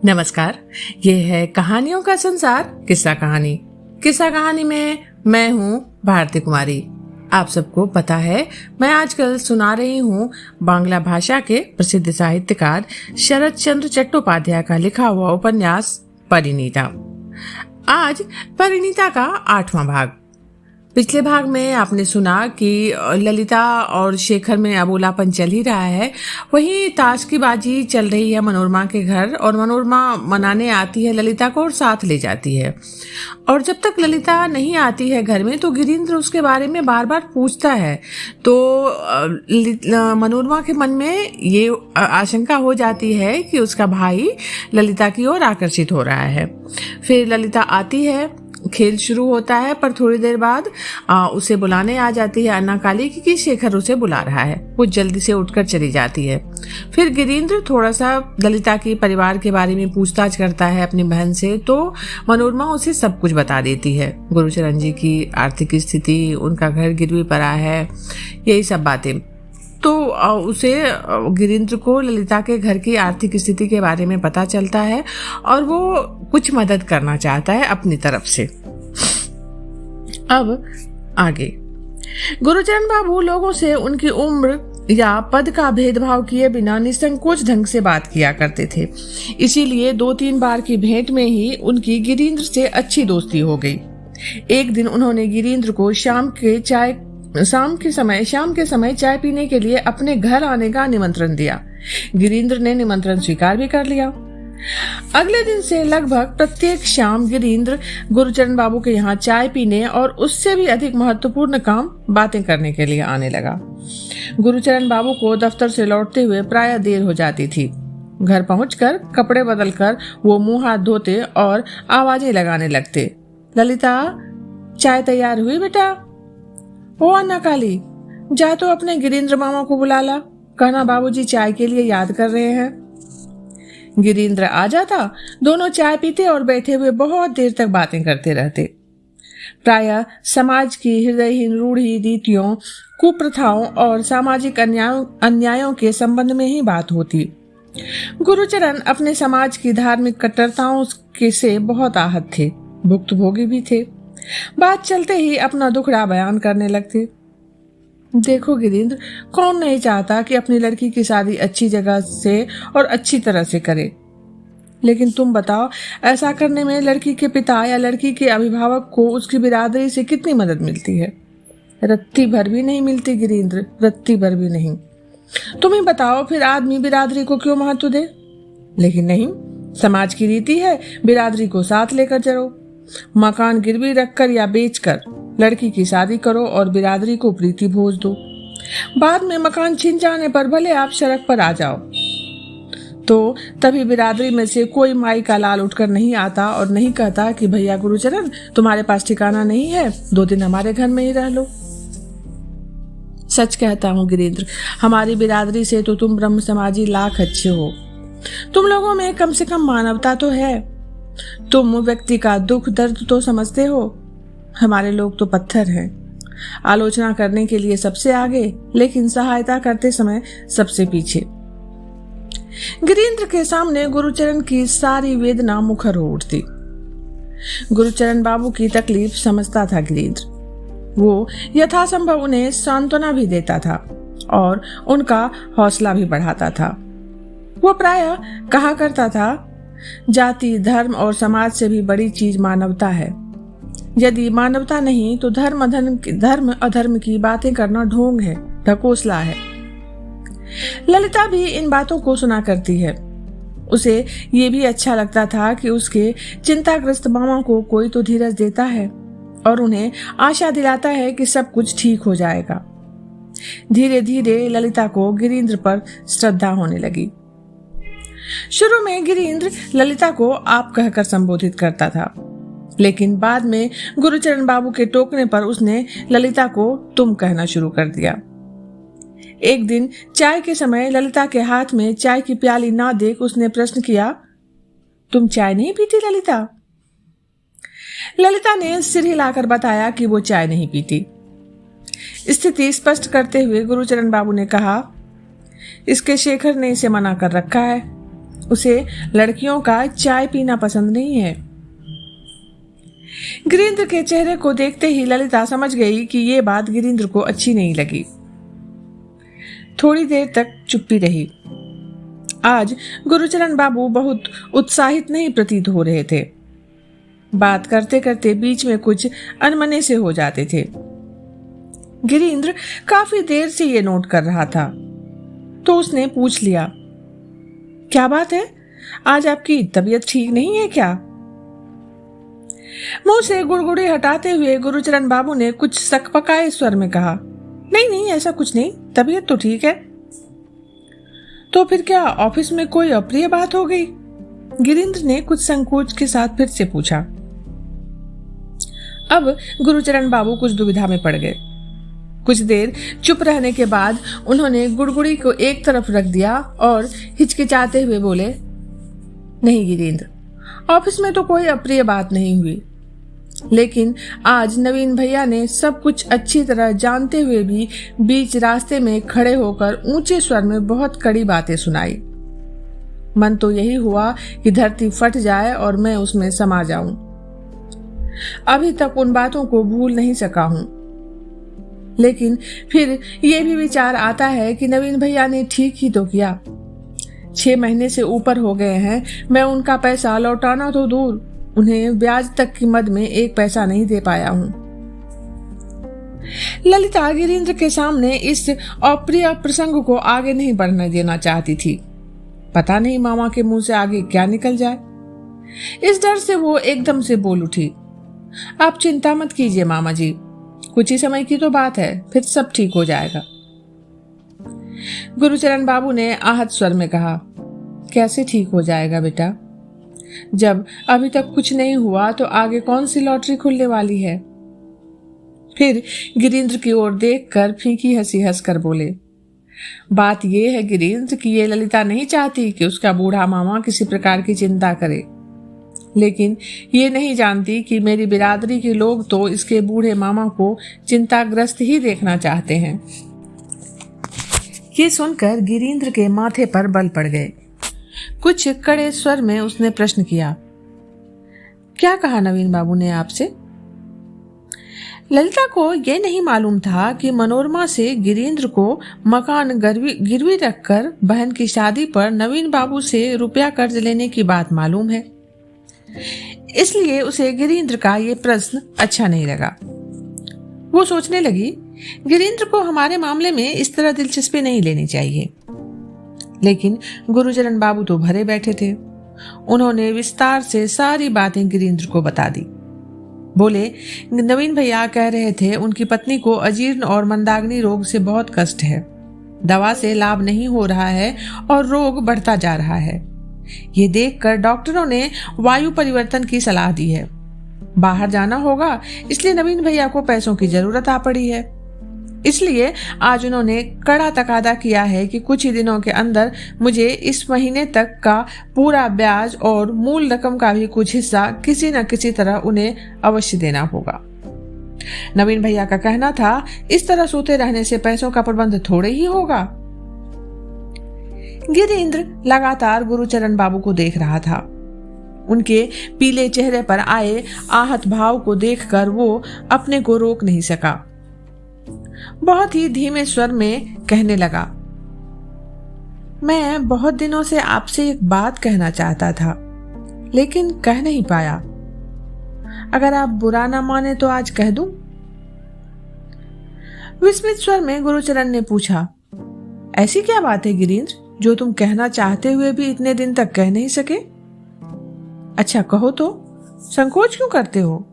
नमस्कार। ये है कहानियों का संसार किस्सा कहानी। किस्सा कहानी में मैं हूँ भारती कुमारी। आप सबको पता है मैं आजकल सुना रही हूँ बांग्ला भाषा के प्रसिद्ध साहित्यकार शरत चंद्र चट्टोपाध्याय का लिखा हुआ उपन्यास परिणीता। आज परिणीता का 8वां भाग। पिछले भाग में आपने सुना कि ललिता और शेखर में अबोलापन चल ही रहा है। वहीं ताश की बाजी चल रही है मनोरमा के घर और मनोरमा मनाने आती है ललिता को और साथ ले जाती है। और जब तक ललिता नहीं आती है घर में तो गिरीन्द्र उसके बारे में बार बार पूछता है। तो मनोरमा के मन में ये आशंका हो जाती है कि उसका भाई ललिता की ओर आकर्षित हो रहा है। फिर ललिता आती है, खेल शुरू होता है, पर थोड़ी देर बाद उसे बुलाने आ जाती है अन्ना काली कि शेखर उसे बुला रहा है। वो जल्दी से उठकर चली जाती है। फिर गिरीन्द्र थोड़ा सा ललिता के परिवार के बारे में पूछताछ करता है अपनी बहन से, तो मनोरमा उसे सब कुछ बता देती है। गुरुचरण जी की आर्थिक स्थिति, उनका घर गिरवी पड़ा है, यही सब बातें। तो उसे गिरीन्द्र को ललिता के घर की आर्थिक स्थिति के बारे में पता चलता है और वो कुछ मदद करना चाहता है अपनी तरफ से। अब आगे गुरुचरण बाबू लोगों से उनकी उम्र या पद का भेदभाव किए बिना निसंकोच ढंग से बात किया करते थे। इसीलिए 2-3 बार की भेंट में ही उनकी गिरीन्द्र से अच्छी दोस्ती हो गई। एक दिन उन्होंने गिरीन्द्र को शाम के समय चाय पीने के लिए अपने घर आने का निमंत्रण दिया। गिरीन्द्र ने निमंत्रण स्वीकार भी कर लिया। अगले दिन से लगभग प्रत्येक शाम गिरीन्द्र गुरुचरण बाबू के यहाँ चाय पीने और उससे भी अधिक महत्वपूर्ण काम बातें करने के लिए आने लगा। गुरुचरण बाबू को दफ्तर से लौटते हुए प्रायः देर हो जाती थी। घर पहुंचकर कपड़े बदलकर वो मुंह हाथ धोते और आवाजें लगाने लगते। ललिता, चाय तैयार हुई बेटा? ओ अन्ना काली, जा तो अपने गिरीन्द्र मामा को बुला ला, कहना बाबूजी चाय के लिए याद कर रहे हैं। गिरीन्द्र आ जाता, दोनों चाय पीते और बैठे हुए बहुत देर तक बातें करते रहते। प्रायः समाज की हृदयहीन रूढ़ी रीतियों, कुप्रथाओं और सामाजिक अन्यायों के संबंध में ही बात होती। गुरुचरण अपने समाज की धार्मिक कट्टरताओं से बहुत आहत थे, भुक्तभोगी भी थे। बात चलते ही अपना दुखड़ा बयान करने लगते। देखो गिरीन्द्र, कौन नहीं चाहता कि अपनी लड़की की शादी अच्छी जगह से और अच्छी तरह से करे, लेकिन तुम बताओ ऐसा करने में लड़की के पिता या लड़की के अभिभावक को उसकी बिरादरी से कितनी मदद मिलती है? रत्ती भर भी नहीं मिलती गिरीन्द्र, रत्ती भर भी नहीं। तुम ही बताओ फिर आदमी बिरादरी को क्यों महत्व दे? लेकिन नहीं, समाज की रीति है बिरादरी को साथ लेकर चलो। मकान गिरवी रखकर या बेचकर लड़की की शादी करो और बिरादरी को प्रीति भोज दो। बाद में मकान छिन जाने पर भले आप सड़क पर आ जाओ, तो तभी बिरादरी में से कोई माई का लाल उठकर नहीं आता और नहीं कहता कि भैया गुरुचरण, तुम्हारे पास ठिकाना नहीं है, 2 दिन हमारे घर में ही रह लो। सच कहता हूँ गिरीन्द्र, हमारी बिरादरी से तो तुम ब्रह्म समाजी लाख अच्छे हो। तुम लोगों में कम से कम मानवता तो है। तुम व्यक्ति का दुख दर्द तो समझते हो। हमारे लोग तो पत्थर हैं, आलोचना करने के लिए सबसे आगे, लेकिन सहायता करते समय सबसे पीछे। गिरीन्द्र के सामने गुरुचरण की सारी वेदना मुखर हो उठती। गुरुचरण बाबू की तकलीफ समझता था गिरीन्द्र। वो यथासंभव उन्हें सांत्वना भी देता था और उनका हौसला भी बढ़ाता था। वो प्रायः कहा करता था, जाति, धर्म और समाज से भी बड़ी चीज मानवता है। यदि मानवता नहीं तो धर्म अधर्म की बातें करना ढोंग है, ढकोसला है। ललिता भी इन बातों को सुना करती है। उसे ये भी अच्छा लगता था कि उसके चिंताग्रस्त मामा को कोई तो धीरज देता है और उन्हें आशा दिलाता है कि सब कुछ ठीक हो जाएगा। धीरे धीरे ललिता को गिरीन्द्र पर श्रद्धा होने लगी। शुरू में गिरीन्द्र ललिता को आप कहकर संबोधित करता था, लेकिन बाद में गुरुचरण बाबू के टोकने पर उसने ललिता को तुम कहना शुरू कर दिया। एक दिन चाय के समय ललिता के हाथ में चाय की प्याली ना देख उसने प्रश्न किया, तुम चाय नहीं पीती ललिता? ललिता ने सिर हिलाकर बताया कि वो चाय नहीं पीती। स्थिति स्पष्ट करते हुए गुरुचरण बाबू ने कहा, इसके शेखर ने इसे मना कर रखा है। उसे लड़कियों का चाय पीना पसंद नहीं है। गिरीन्द्र के चेहरे को देखते ही ललिता समझ गई कि ये बात गिरीन्द्र को अच्छी नहीं लगी। थोड़ी देर तक चुप्पी रही। आज गुरुचरण बाबू बहुत उत्साहित नहीं प्रतीत हो रहे थे। बात करते करते बीच में कुछ अनमने से हो जाते थे। गिरीन्द्र काफी देर से ये नोट कर रहा था, तो उसने पूछ लिया, क्या बात है, आज आपकी तबीयत ठीक नहीं है क्या? मुंह से गुड़गुड़ी हटाते हुए गुरुचरण बाबू ने कुछ सकपकाए स्वर में कहा, नहीं नहीं, ऐसा कुछ नहीं, तबीयत तो ठीक है। तो फिर क्या ऑफिस में कोई अप्रिय बात हो गई? गिरीन्द्र ने कुछ संकोच के साथ फिर से पूछा। अब गुरुचरण बाबू कुछ दुविधा में पड़ गए। कुछ देर चुप रहने के बाद उन्होंने गुड़गुड़ी को एक तरफ रख दिया और हिचकिचाते हुए बोले, नहीं गिरीन्द्र, ऑफिस में तो कोई अप्रिय बात नहीं हुई, लेकिन आज नवीन भैया ने सब कुछ अच्छी तरह जानते हुए भी बीच रास्ते में खड़े होकर ऊंचे स्वर में बहुत कड़ी बातें सुनाई। मन तो यही हुआ कि धरती फट जाए और मैं उसमें समा जाऊं। अभी तक उन बातों को भूल नहीं सका हूं, लेकिन फिर यह भी विचार आता है कि नवीन भैया ने ठीक ही तो किया। 6 महीने से ऊपर हो गए हैं, मैं उनका पैसा लौटाना तो दूर, उन्हें ब्याज तक की मद में 1 पैसा नहीं दे पाया हूं। ललिता गिरीन्द्र के सामने इस अप्रिय प्रसंग को आगे नहीं बढ़ने देना चाहती थी। पता नहीं मामा के मुंह से आगे क्या निकल जाए। इस डर से वो एकदम से बोल उठी, आप चिंता मत कीजिए मामा जी, कुछ ही समय की तो बात है, फिर सब ठीक हो जाएगा। गुरुचरण बाबू ने आहत स्वर में कहा, कैसे ठीक हो जाएगा बेटा? जब अभी तक कुछ नहीं हुआ तो आगे कौन सी लॉटरी खुलने वाली है? फिर गिरीन्द्र की ओर देखकर फीकी हंसी हंसकर बोले, बात यह है गिरीन्द्र कि ये ललिता नहीं चाहती कि उसका बूढ़ा मामा किसी प्रकार की चिंता करे, लेकिन ये नहीं जानती कि मेरी बिरादरी के लोग तो इसके बूढ़े मामा को चिंताग्रस्त ही देखना चाहते हैं। ये सुनकर गिरीन्द्र के माथे पर बल पड़ गए। कुछ कड़े स्वर में उसने प्रश्न किया, क्या कहा नवीन बाबू ने आपसे? ललिता को यह नहीं मालूम था कि मनोरमा से गिरीन्द्र को मकान गिरवी रखकर बहन की शादी पर नवीन बाबू से रुपया कर्ज लेने की बात मालूम है, इसलिए उसे गिरीन्द्र का ये प्रश्न अच्छा नहीं लगा। वो सोचने लगी, गिरीन्द्र को हमारे मामले में इस तरह दिलचस्पी नहीं लेनी चाहिए। लेकिन गुरुचरण बाबू तो भरे बैठे थे। उन्होंने विस्तार से सारी बातें गिरीन्द्र को बता दी। बोले, नवीन भैया कह रहे थे उनकी पत्नी को अजीर्ण और मंदाग्नि रोग से बहुत कष्ट है, दवा से लाभ नहीं हो रहा है और रोग बढ़ता जा रहा है। ये देखकर डॉक्टरों ने वायु परिवर्तन की सलाह दी है। बाहर जाना होगा, इसलिए नवीन भैया को पैसों की जरूरत आ पड़ी है। इसलिए आज उन्होंने कड़ा तकादा किया है कि कुछ ही दिनों के अंदर मुझे इस महीने तक का पूरा ब्याज और मूल रकम का भी कुछ हिस्सा किसी न किसी तरह उन्हें अवश्य देना होगा। नवीन भैया का कहना था, इस तरह सोते रहने से पैसों का प्रबंध थोड़े ही होगा। गिरीन्द्र लगातार गुरुचरण बाबू को देख रहा था। उनके पीले चेहरे पर आए आहत भाव को देखकर वो अपने को रोक नहीं सका। बहुत ही धीमे स्वर में कहने लगा, मैं बहुत दिनों से आपसे एक बात कहना चाहता था, लेकिन कह नहीं पाया। अगर आप बुरा ना माने तो आज कह दूं? विस्मित स्वर में गुरुचरण ने पूछा, ऐसी क्या बात है गिरीन्द्र जो तुम कहना चाहते हुए भी इतने दिन तक कह नहीं सके? अच्छा कहो तो, संकोच क्यों करते हो?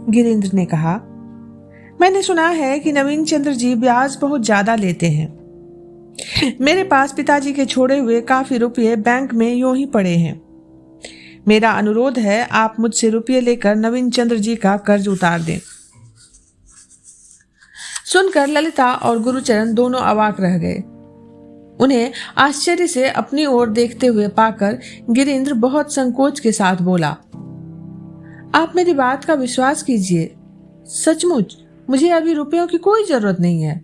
गिरीन्द्र ने कहा, मैंने सुना है कि नवीन चंद्र जी ब्याज बहुत ज्यादा लेते हैं। मेरे पास पिताजी के छोड़े हुए काफी रुपये बैंक में यूं ही पड़े हैं। मेरा अनुरोध है आप मुझसे रुपये लेकर नवीन चंद्र जी का कर्ज उतार दें। सुनकर ललिता और गुरुचरण दोनों अवाक रह गए। उन्हें आश्चर्य से अपनी ओर देखते हुए पाकर गिरीन्द्र बहुत संकोच के साथ बोला, आप मेरी बात का विश्वास कीजिए, सचमुच मुझे अभी रुपयों की कोई जरूरत नहीं है,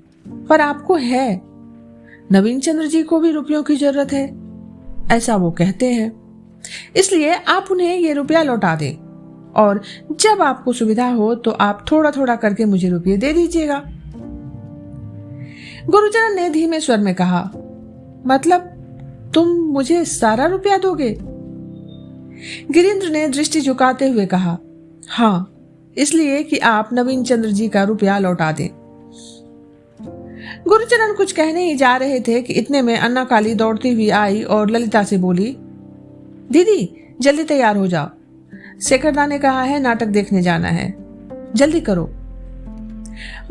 पर आपको है। नवीन चंद्र जी को भी रुपयों की जरूरत है। ऐसा वो कहते हैं, इसलिए आप उन्हें ये रुपया लौटा दें और जब आपको सुविधा हो तो आप थोड़ा थोड़ा करके मुझे रुपये दे दीजिएगा। गुरुचरण ने धीमे स्वर में कहा, मतलब तुम मुझे सारा रुपया दोगे? गिरीन्द्र ने दृष्टि झुकाते हुए कहा, हाँ, इसलिए कि आप नवीन चंद्र जी का रुपया लौटा दें। गुरुचरण कुछ कहने ही जा रहे थे कि इतने में अन्ना काली दौड़ती हुई आई और ललिता से बोली, दीदी जल्दी तैयार हो जाओ, शेखरदा ने कहा है नाटक देखने जाना है, जल्दी करो।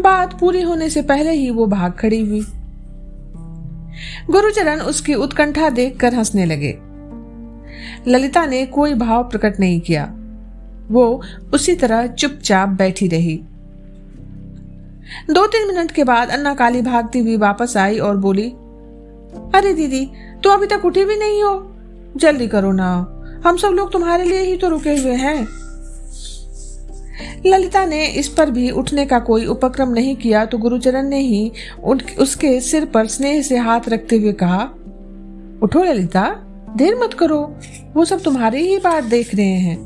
बात पूरी होने से पहले ही वो भाग खड़ी हुई। गुरुचरण उसकी उत्कंठा देखकर हंसने लगे। ललिता ने कोई भाव प्रकट नहीं किया, वो उसी तरह चुपचाप बैठी रही। 2-3 मिनट के बाद अन्ना काली भागती हुई वापस आई और बोली, अरे दीदी तो अभी तक उठी भी नहीं हो, जल्दी करो ना, हम सब लोग तुम्हारे लिए ही तो रुके हुए हैं। ललिता ने इस पर भी उठने का कोई उपक्रम नहीं किया तो गुरुचरण ने ही उसके सिर पर स्नेह से हाथ रखते हुए कहा, उठो ललिता, देर मत करो, वो सब तुम्हारी ही बात देख रहे हैं।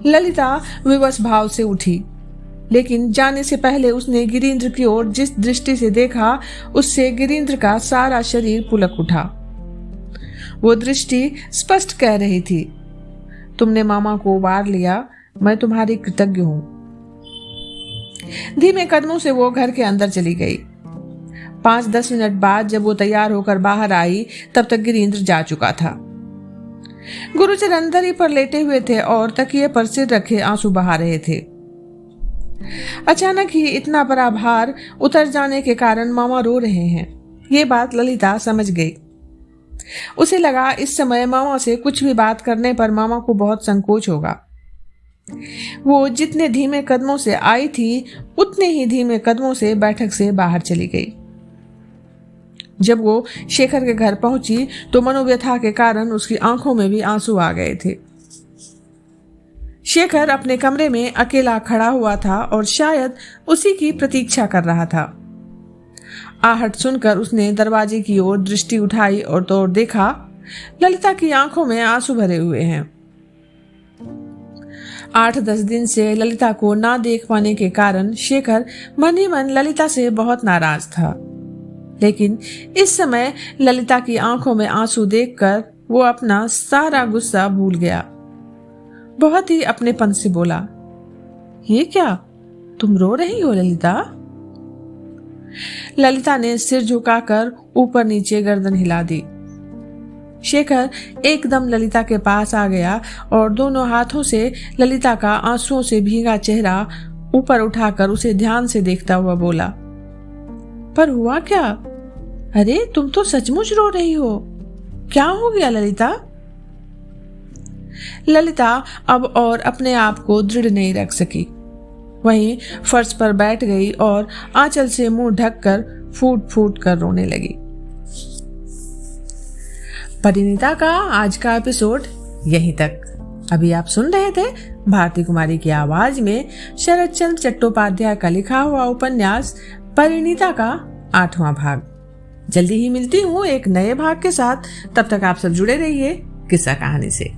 ललिता विवश भाव से उठी, लेकिन जाने से पहले उसने गिरीन्द्र की ओर जिस दृष्टि से देखा उससे गिरीन्द्र का सारा शरीर पुलक उठा। वो दृष्टि स्पष्ट कह रही थी, तुमने मामा को वार लिया, मैं तुम्हारी कृतज्ञ हूं। धीमे कदमों से वो घर के अंदर चली गई। 5-10 मिनट बाद जब वो तैयार होकर बाहर आई तब तक गिरीन्द्र जा चुका था। गुरुचरण दरी पर लेटे हुए थे और तकिए पर सिर रखे आंसू बहा रहे थे। अचानक ही इतना बड़ा भार उतर जाने के कारण मामा रो रहे हैं, ये बात ललिता समझ गई। उसे लगा इस समय मामा से कुछ भी बात करने पर मामा को बहुत संकोच होगा। वो जितने धीमे कदमों से आई थी उतने ही धीमे कदमों से बैठक से बाहर चली गई। जब वो शेखर के घर पहुंची तो मनोव्यथा के कारण उसकी आंखों में भी आंसू आ गए थे। शेखर अपने कमरे में अकेला खड़ा हुआ था और शायद उसी की प्रतीक्षा कर रहा था। आहट सुनकर उसने दरवाजे की ओर दृष्टि उठाई और तो देखा ललिता की आंखों में आंसू भरे हुए हैं। 8-10 दिन से ललिता को ना देख पाने के कारण शेखर मन ही मन ललिता से बहुत नाराज था, लेकिन इस समय ललिता की आंखों में आंसू देखकर वो अपना सारा गुस्सा भूल गया। बहुत ही अपनेपन से बोला, ये क्या, तुम रो रही हो ललिता? ललिता ने सिर झुकाकर ऊपर नीचे गर्दन हिला दी। शेखर एकदम ललिता के पास आ गया और दोनों हाथों से ललिता का आंसुओं से भीगा चेहरा ऊपर उठाकर उसे ध्यान से देखता हुआ बोला, पर हुआ क्या? अरे तुम तो सचमुच रो रही हो, क्या हो गया ललिता? ललिता अब और अपने आप को दृढ़ नहीं रख सकी, वहीं फर्श पर बैठ गई और आंचल से मुंह ढककर फूट फूट कर रोने लगी। परिणीता का आज का एपिसोड यहीं तक। अभी आप सुन रहे थे भारती कुमारी की आवाज में शरद चंद्र चट्टोपाध्याय का लिखा हुआ उपन्यास परिणीता का 8वां भाग। जल्दी ही मिलती हूँ एक नए भाग के साथ, तब तक आप सब जुड़े रहिए किस्सा कहानी से।